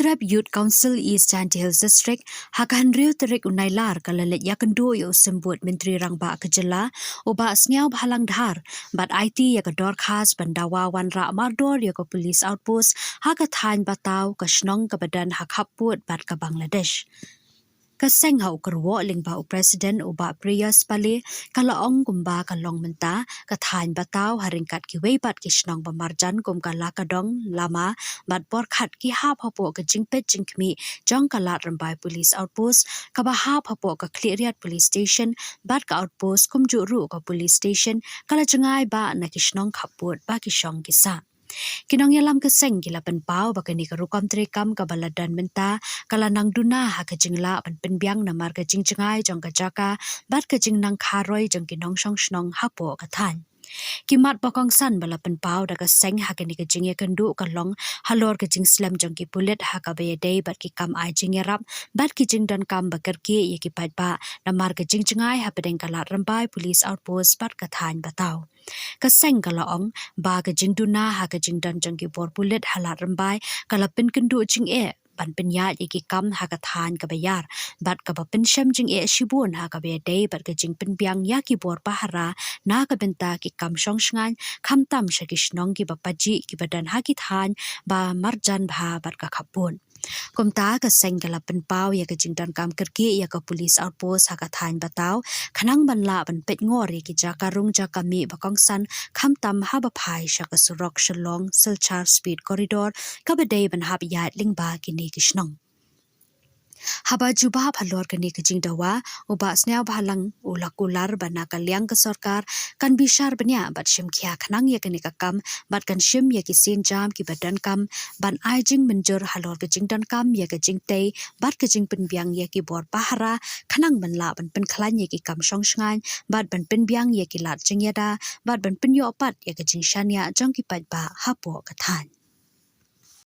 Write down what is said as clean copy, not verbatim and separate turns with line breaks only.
Sudrab Youth Council East Shanty Hills District hakan riu terik unailar kalalet yakendu yo sembut Menteri Rangba Kejela oba sniau bhalang dhar bat IT yakador khas bandawa wanra mardor yako police outpost hakathan batau kashnong kabadan hakhaput bat ka Bangladesh. Kaseng hau kerwo lingba Presiden uba Priyas Pali kalaong kumba kalong menta kathan batau haringkat ki weibat kishnong bamarjan kum kala kadong lama bat borkhat ki hap hapo ka jingpet jingkmi jong kalat rambai police outpost kaba hap hapo ka cleariat police station bat ka outpost kum juru ka police station kala jengai ba na kishnong khaput ba kishong kisa. Kinong yalam keseng gila penpau bakani karukam trekam kabaladan menta kala nang duna ha kajingla penbiang namar kajing jengai jong kajaka bat kajing nang kharoi jong kinong shong shnong hapo kathan. Kimat bokong san bala penpau daga seng ha kani kajing yakandu kalong halor kajing slam jong ki pulet ha kabaya day bat ki kam ai jing yarap bat ki jing dan kam bakar ki yaki pat ba namar kajing jengai ha pedeng kalat rambai police outpost bat kathan batau. Kaseng kalaong ba kajing duna ha kajing dan jong ki bor pulet halat rambai kalapin kendu jing ban penyat yaki kam ha kathan kabayar bat kapapin syam jing shibun ha kabaya day bat kajing penbiang yaki bor pahara na kabenta ki kam shong shngan kham tam shagishnong ki bapaji ki badan ha ki than ba marjan bha bat ka khapun. Kumta kaseng kala penpau ya kajing dan kam kerki ya ka police outpost ha kathan batau khanang banla ban pet ngor ki jakarung jakami bakong san kham tam ha ba phai shaka surok shalong silchar speed corridor kabadai ban hab yat lingba kini kishnong. Haba jubah phalor kani kajing dawa uba sniau bhalang ulakular bana kalyang ka sarkar kan bishar banya bat shim khya khanang ya kani kakam bat kan shim ya ki sin jam ki badan kam ban aijing menjur halor kajing dan kam ya kajing tei bat kajing penbiang ya ki bor pahara khanang banla ban pen khlan ya ki kam shong shngan bat ban penbiang ya ki lat jingyada bat ban penyo pat ya kajing shanya jong ki pat ba hapo kathan.